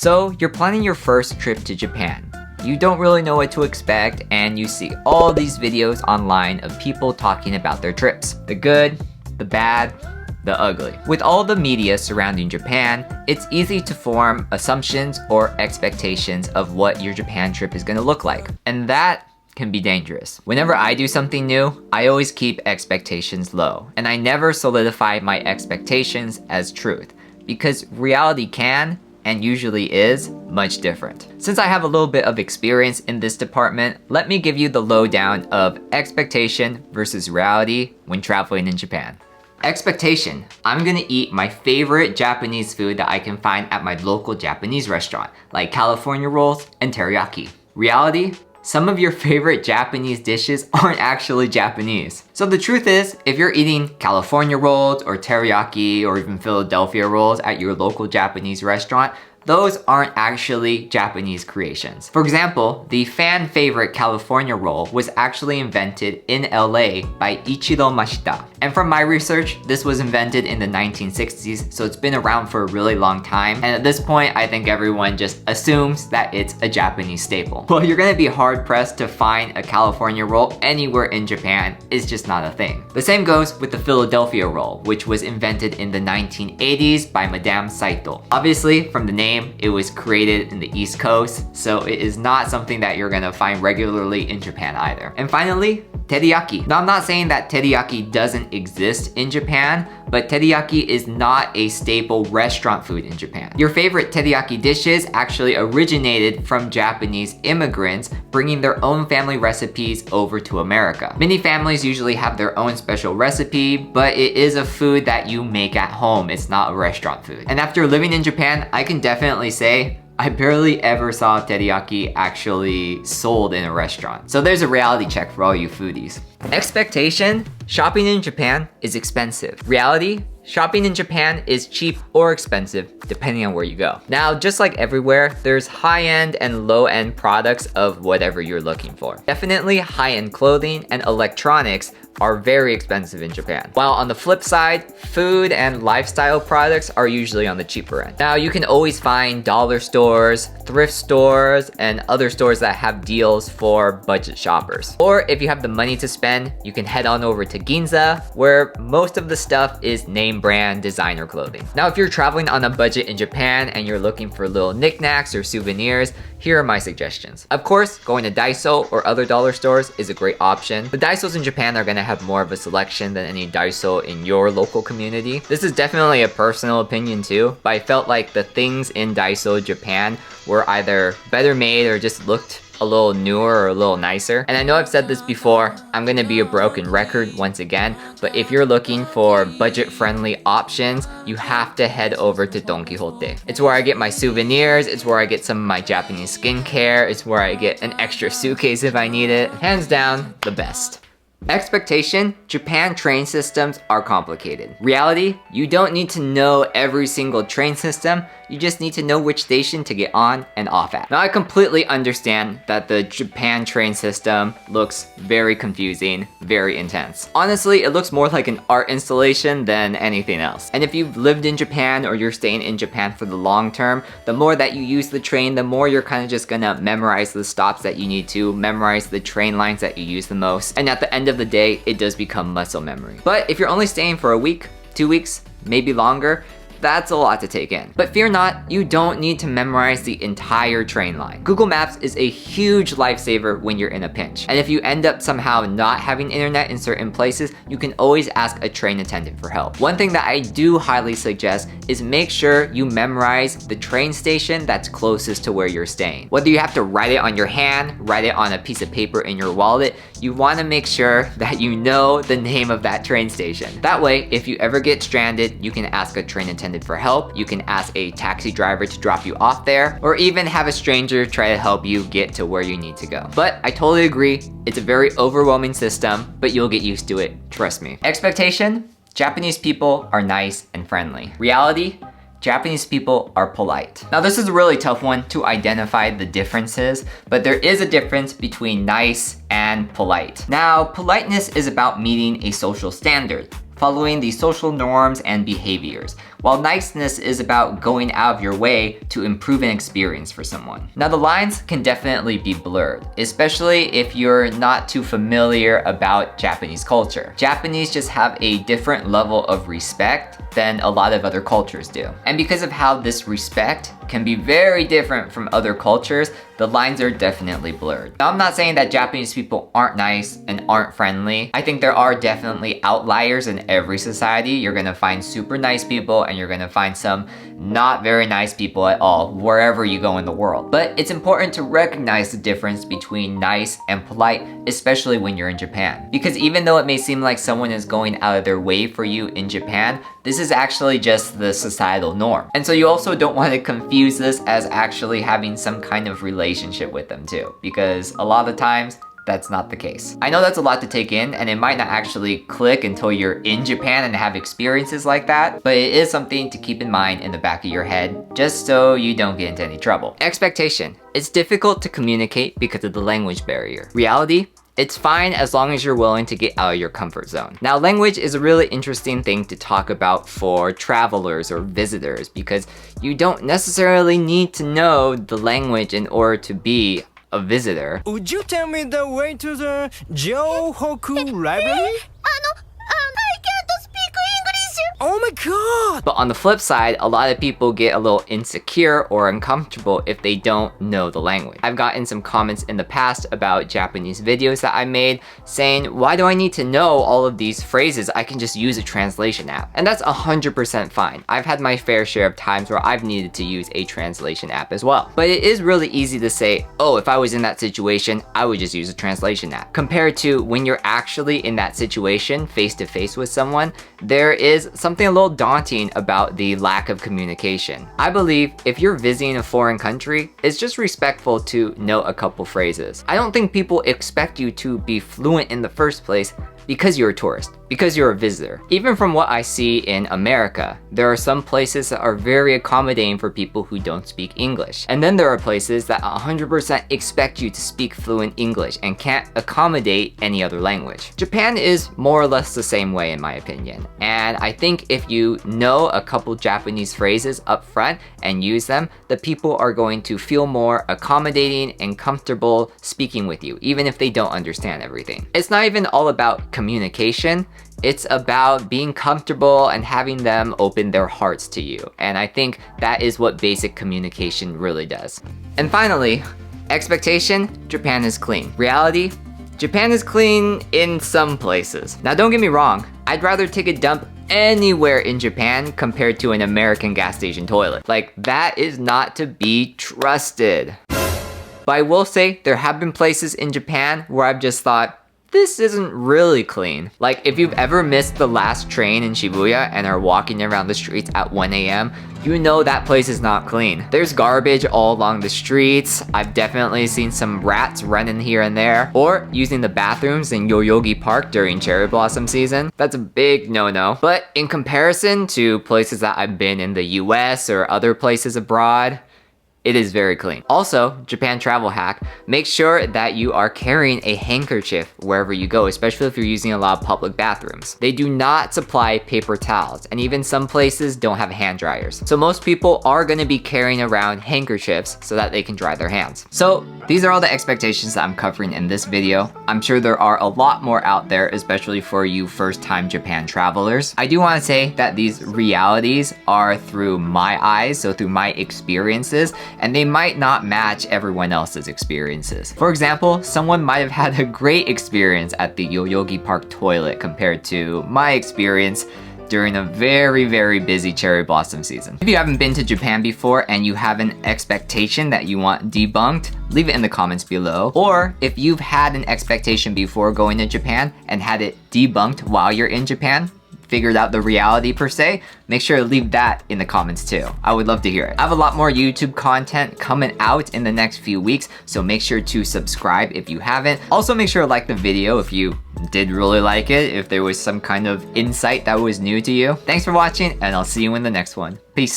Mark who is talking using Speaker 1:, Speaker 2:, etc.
Speaker 1: So you're planning your first trip to Japan. You don't really know what to expect, and you see all these videos online of people talking about their trips. The good, the bad, the ugly. With all the media surrounding Japan, it's easy to form assumptions or expectations of what your Japan trip is gonna look like. And that can be dangerous. Whenever I do something new, I always keep expectations low. And I never solidify my expectations as truth, because reality can, and usually is, much different. Since I have a little bit of experience in this department, let me give you the lowdown of expectation versus reality when traveling in Japan. Expectation. I'm gonna eat my favorite Japanese food that I can find at my local Japanese restaurant, like California rolls and teriyaki. Reality. Some of your favorite Japanese dishes aren't actually Japanese. So the truth is, if you're eating California rolls or teriyaki or even Philadelphia rolls at your local Japanese restaurant, those aren't actually Japanese creations. For example, the fan favorite California roll was actually invented in LA by Ichiro Mashita. And from my research, this was invented in the 1960s, so it's been around for a really long time. And at this point, I think everyone just assumes that it's a Japanese staple. Well, you're gonna be hard pressed to find a California roll anywhere in Japan. It's just not a thing. The same goes with the Philadelphia roll, which was invented in the 1980s by Madame Saito. Obviously, from the name, it was created in the East Coast, so it is not something that you're gonna find regularly in Japan either. And finally, teriyaki. Now, I'm not saying that teriyaki doesn't exist in Japan, but teriyaki is not a staple restaurant food in Japan. Your favorite teriyaki dishes actually originated from Japanese immigrants bringing their own family recipes over to America. Many families usually have their own special recipe, but it is a food that you make at home. It's not a restaurant food. And after living in Japan, I can definitely say I barely ever saw teriyaki actually sold in a restaurant. So there's a reality check for all you foodies. Expectation: shopping in Japan is expensive. Reality: shopping in Japan is cheap or expensive depending on where you go. Now, just like everywhere, there's high-end and low-end products of whatever you're looking for. Definitely high-end clothing and electronics are very expensive in Japan. While on the flip side, food and lifestyle products are usually on the cheaper end. Now, you can always find dollar stores, thrift stores, and other stores that have deals for budget shoppers. Or if you have the money to spend, you can head on over to Ginza, where most of the stuff is name brand designer clothing. Now, if you're traveling on a budget in Japan and you're looking for little knickknacks or souvenirs, here are my suggestions. Of course, going to Daiso or other dollar stores is a great option. The Daisos in Japan are gonna have more of a selection than any Daiso in your local community. This is definitely a personal opinion too, but I felt like the things in Daiso Japan were either better made or just looked a little newer or a little nicer. And I know I've said this before, I'm gonna be a broken record once again, but if you're looking for budget-friendly options, you have to head over to Don Quijote. It's where I get my souvenirs, it's where I get some of my Japanese skincare, it's where I get an extra suitcase if I need it. Hands down, the best. Expectation: Japan train systems are complicated. Reality: you don't need to know every single train system, you just need to know which station to get on and off at. Now, I completely understand that the Japan train system looks very confusing, very intense. Honestly, it looks more like an art installation than anything else. And if you've lived in Japan or you're staying in Japan for the long term, the more that you use the train, the more you're kind of just gonna memorize the stops that you need to, memorize the train lines that you use the most. And at the end of the day, it does become muscle memory. But if you're only staying for a week, 2 weeks, maybe longer, that's a lot to take in. But fear not, you don't need to memorize the entire train line. Google Maps is a huge lifesaver when you're in a pinch. And if you end up somehow not having internet in certain places, you can always ask a train attendant for help. One thing that I do highly suggest is make sure you memorize the train station that's closest to where you're staying. Whether you have to write it on your hand, write it on a piece of paper in your wallet, you wanna make sure that you know the name of that train station. That way, if you ever get stranded, you can ask a train attendant for help, you can ask a taxi driver to drop you off there, or even have a stranger try to help you get to where you need to go. But I totally agree, it's a very overwhelming system, but you'll get used to it, trust me. Expectation: Japanese people are nice and friendly. Reality: Japanese people are polite. Now, this is a really tough one to identify the differences, but there is a difference between nice and polite. Now, politeness is about meeting a social standard, following the social norms and behaviors, while niceness is about going out of your way to improve an experience for someone. Now the lines can definitely be blurred, especially if you're not too familiar about Japanese culture. Japanese just have a different level of respect than a lot of other cultures do. And because of how this respect can be very different from other cultures, the lines are definitely blurred. Now, I'm not saying that Japanese people aren't nice and aren't friendly. I think there are definitely outliers in every society. You're gonna find super nice people and you're gonna find some not very nice people at all, wherever you go in the world. But it's important to recognize the difference between nice and polite, especially when you're in Japan. Because even though it may seem like someone is going out of their way for you in Japan, this is actually just the societal norm. And so you also don't want to confuse this as actually having some kind of relationship with them too, because a lot of times, that's not the case. I know that's a lot to take in and it might not actually click until you're in Japan and have experiences like that, but it is something to keep in mind in the back of your head, just so you don't get into any trouble. Expectation. It's difficult to communicate because of the language barrier. Reality. It's fine as long as you're willing to get out of your comfort zone. Now, language is a really interesting thing to talk about for travelers or visitors because you don't necessarily need to know the language in order to be a visitor.
Speaker 2: Would you tell me the way to the Johoku Library?
Speaker 3: I can't speak English.
Speaker 2: Oh my god!
Speaker 1: But on the flip side, a lot of people get a little insecure or uncomfortable if they don't know the language. I've gotten some comments in the past about Japanese videos that I made saying, why do I need to know all of these phrases? I can just use a translation app. And that's 100% fine. I've had my fair share of times where I've needed to use a translation app as well. But it is really easy to say, oh, if I was in that situation, I would just use a translation app. Compared to when you're actually in that situation, face to face with someone, there is something a little daunting about the lack of communication. I believe if you're visiting a foreign country, it's just respectful to know a couple phrases. I don't think people expect you to be fluent in the first place because you're a tourist, because you're a visitor. Even from what I see in America, there are some places that are very accommodating for people who don't speak English. And then there are places that 100% expect you to speak fluent English and can't accommodate any other language. Japan is more or less the same way in my opinion. And I think if you know a couple Japanese phrases up front and use them, the people are going to feel more accommodating and comfortable speaking with you, even if they don't understand everything. It's not even all about communication, it's about being comfortable and having them open their hearts to you. And I think that is what basic communication really does. And finally, expectation, Japan is clean. Reality, Japan is clean in some places. Now don't get me wrong, I'd rather take a dump anywhere in Japan compared to an American gas station toilet. Like, that is not to be trusted. But I will say, there have been places in Japan where I've just thought, this isn't really clean. Like, if you've ever missed the last train in Shibuya and are walking around the streets at 1 a.m., you know that place is not clean. There's garbage all along the streets. I've definitely seen some rats running here and there, or using the bathrooms in Yoyogi Park during cherry blossom season. That's a big no-no. But in comparison to places that I've been in the US or other places abroad, it is very clean. Also, Japan travel hack, make sure that you are carrying a handkerchief wherever you go, especially if you're using a lot of public bathrooms. They do not supply paper towels, and even some places don't have hand dryers. So most people are gonna be carrying around handkerchiefs so that they can dry their hands. So these are all the expectations that I'm covering in this video. I'm sure there are a lot more out there, especially for you first-time Japan travelers. I do wanna say that these realities are through my eyes, so through my experiences, and they might not match everyone else's experiences. For example, someone might have had a great experience at the Yoyogi Park toilet compared to my experience during a very, very busy cherry blossom season. If you haven't been to Japan before and you have an expectation that you want debunked, leave it in the comments below. Or if you've had an expectation before going to Japan and had it debunked while you're in Japan, figured out the reality per se, make sure to leave that in the comments too. I would love to hear it. I have a lot more YouTube content coming out in the next few weeks, so make sure to subscribe if you haven't. Also make sure to like the video if you did really like it, if there was some kind of insight that was new to you. Thanks for watching, and I'll see you in the next one. Peace.